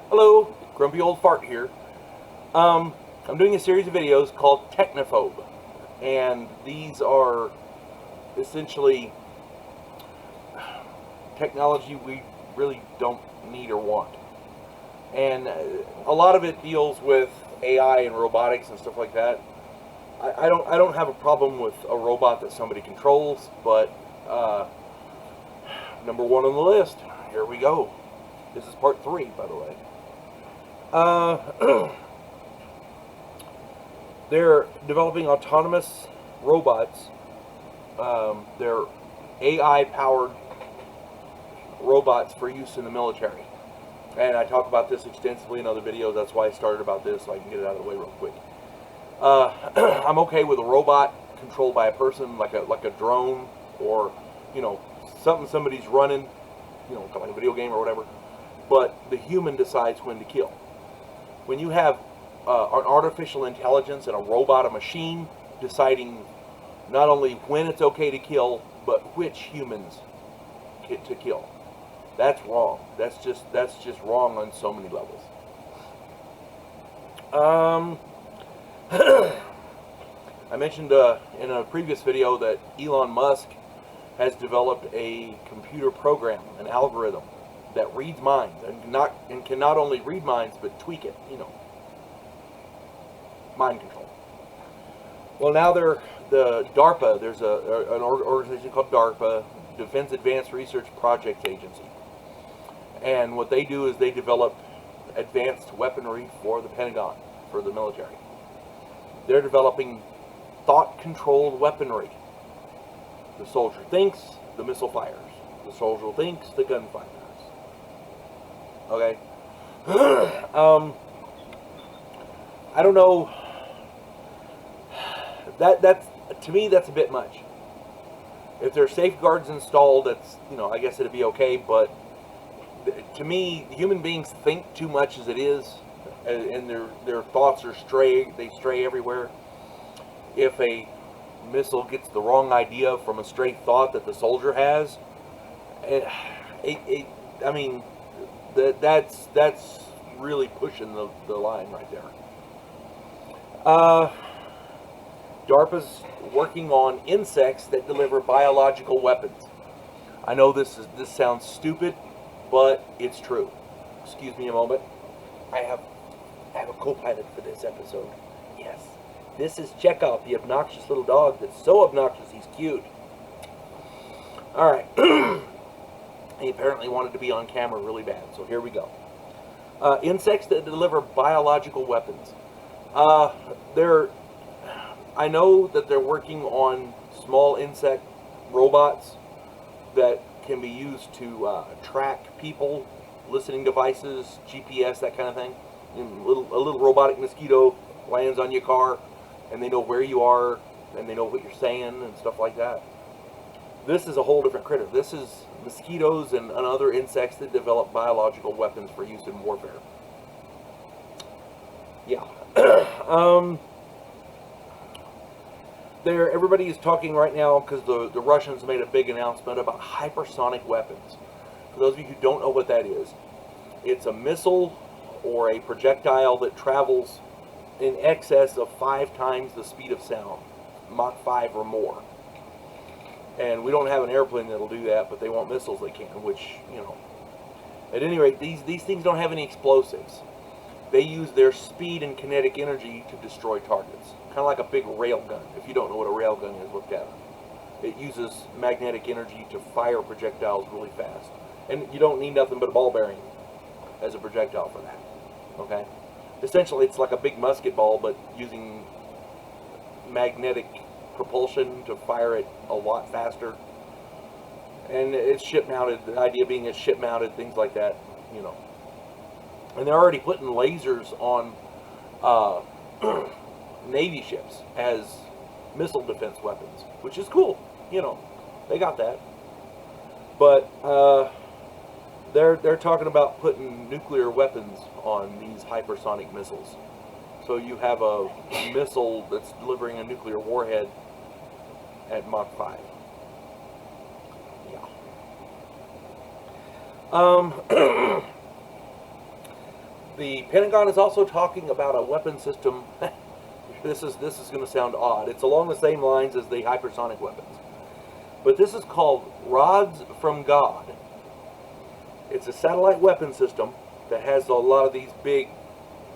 Hello, Grumpy Old Fart here. I'm doing a series of videos called Technophobe, and these are essentially technology we really don't need or want. And a lot of it deals with AI and robotics and stuff like that. I don't have a problem with a robot that somebody controls, but number one on the list. Here we go. This is part 3, by the way. They're developing autonomous robots. They're AI-powered robots for use in the military. And I talk about this extensively in other videos. That's why I started about this, so I can get it out of the way real quick. I'm okay with a robot controlled by a person, like a drone, or something somebody's running, like a video game or whatever. But the human decides when to kill. When you have an artificial intelligence and a robot, a machine, deciding not only when it's okay to kill, but which humans to kill, that's wrong. That's just wrong on so many levels. I mentioned in a previous video that Elon Musk has developed a computer program, an algorithm that reads minds and can not only read minds but tweak it, mind control. Well, now the DARPA. There's an organization called DARPA, Defense Advanced Research Projects Agency, and what they do is they develop advanced weaponry for the Pentagon, for the military. They're developing thought-controlled weaponry. The soldier thinks, the missile fires. The soldier thinks, the gun fires. Okay. I don't know. That's to me, that's a bit much. If there's safeguards installed, that's I guess it'd be okay. But to me, human beings think too much as it is, and their thoughts are stray. They stray everywhere. If a missile gets the wrong idea from a stray thought that the soldier has, I mean, that's really pushing the line right there. DARPA's working on insects that deliver biological weapons. I know this sounds stupid, but it's true. Excuse me a moment. I have a co-pilot for this episode. Yes, this is Chekhov, the obnoxious little dog that's so obnoxious he's cute. All right. He apparently wanted to be on camera really bad, so here we go. Insects that deliver biological weapons. I know that they're working on small insect robots that can be used to track people, listening devices, GPS, that kind of thing. A little robotic mosquito lands on your car, and they know where you are, and they know what you're saying, and stuff like that. This is a whole different critter. This is mosquitoes and other insects that develop biological weapons for use in warfare. Yeah. Everybody is talking right now because the Russians made a big announcement about hypersonic weapons. For those of you who don't know what that is, it's a missile or a projectile that travels in excess of 5 times the speed of sound, Mach 5 or more. And we don't have an airplane that'll do that, but they want missiles that can, which, At any rate, these things don't have any explosives. They use their speed and kinetic energy to destroy targets. Kind of like a big rail gun. If you don't know what a rail gun is, look at it. It uses magnetic energy to fire projectiles really fast. And you don't need nothing but a ball bearing as a projectile for that. Okay? Essentially, it's like a big musket ball, but using magnetic propulsion to fire it a lot faster. And it's ship-mounted. The idea being it's ship-mounted, things like that, And they're already putting lasers on Navy ships as missile defense weapons, which is cool. They got that. But they're talking about putting nuclear weapons on these hypersonic missiles. So you have a missile that's delivering a nuclear warhead at Mach 5. Yeah. The Pentagon is also talking about a weapon system. This is going to sound odd. It's along the same lines as the hypersonic weapons, but this is called Rods from God. It's a satellite weapon system that has a lot of these big.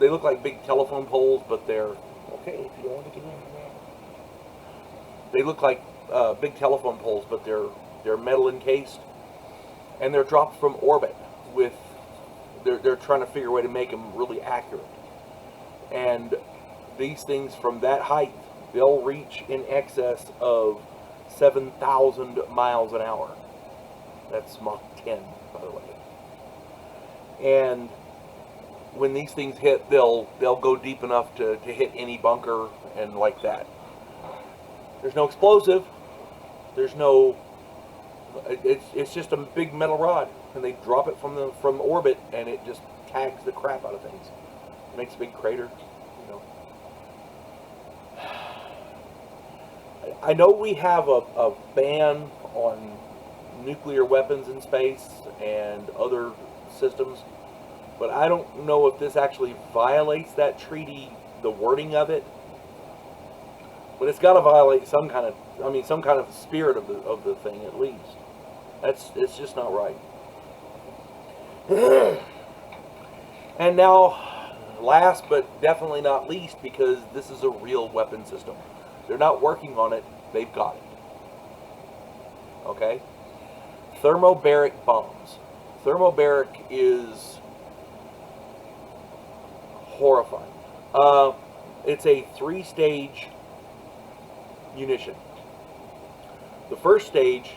They look like big telephone poles, but they're okay. If you don't want to get in there, they look like big telephone poles, but they're metal encased, and they're dropped from orbit with. They're trying to figure a way to make them really accurate. And these things from that height, they'll reach in excess of 7,000 miles an hour. That's Mach 10, by the way. And when these things hit, they'll go deep enough to hit any bunker and like that. There's no explosive. There's no. It's just a big metal rod, and they drop it from orbit, and it just tags the crap out of things. It makes a big crater, you know. I know we have a ban on nuclear weapons in space and other systems, but I don't know if this actually violates that treaty, the wording of it. But it's got to violate some kind of spirit of the thing at least. It's just not right. And now, last but definitely not least, because this is a real weapon system. They're not working on it, they've got it. Okay? Thermobaric bombs. Thermobaric is horrifying. It's a 3-stage munition. The first stage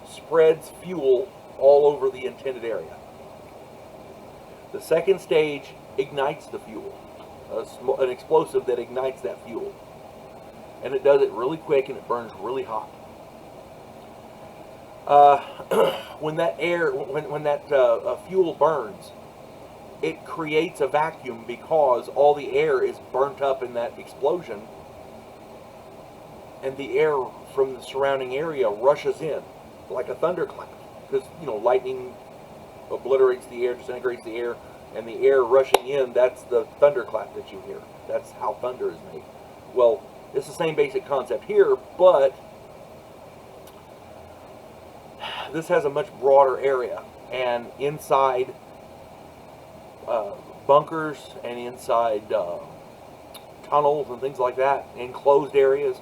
spreads fuel all over the intended area. The second stage ignites the fuel, an explosive that ignites that fuel, and it does it really quick and it burns really hot. When that fuel burns, it creates a vacuum because all the air is burnt up in that explosion, and the air from the surrounding area rushes in like a thunderclap, because lightning obliterates the air, disintegrates the air, and the air rushing in, that's the thunderclap that you hear. That's how thunder is made. Well, it's the same basic concept here, but this has a much broader area, and inside bunkers and inside tunnels and things like that, enclosed areas,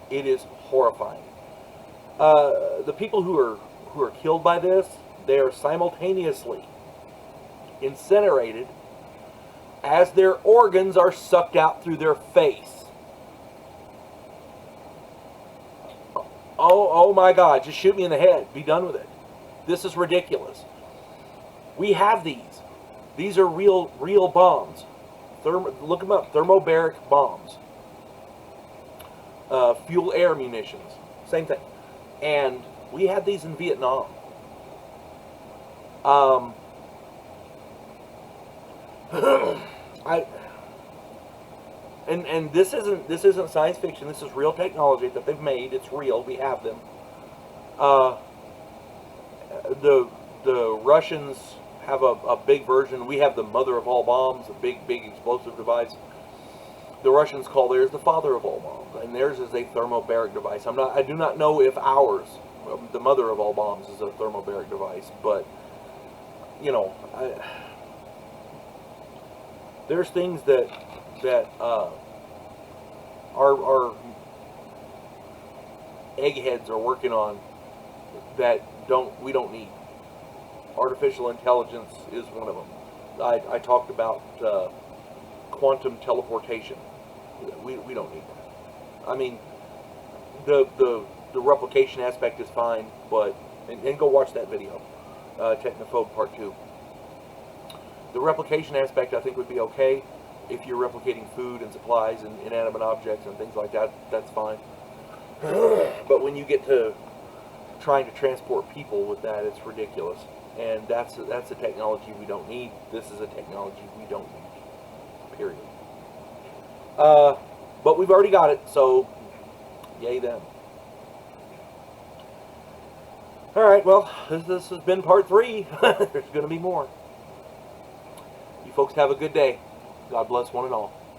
it is horrifying. The people who are killed by this, they are simultaneously incinerated as their organs are sucked out through their face. Oh my God, just shoot me in the head. Be done with it. This is ridiculous. We have these. These are real bombs. Look them up. Thermobaric bombs. Fuel air munitions. Same thing. And we had these in Vietnam. And this isn't science fiction. This is real technology that they've made. It's real. We have them. The Russians have a big version. We have the mother of all bombs, a big explosive device. The Russians call theirs the father of all bombs, and theirs is a thermobaric device. I do not know if ours, the mother of all bombs, is a thermobaric device, but there's things that our eggheads are working on that we don't need. Artificial intelligence is one of them. I talked about quantum teleportation. We don't need that. I mean, the replication aspect is fine, but and go watch that video, Technophobe Part 2. The replication aspect I think would be okay if you're replicating food and supplies and inanimate objects and things like that. That's fine. But when you get to trying to transport people with that, it's ridiculous. And that's a technology we don't need. This is a technology we don't need. Period. But we've already got it, so yay them. Alright, well, this has been part 3. There's going to be more. You folks have a good day. God bless one and all.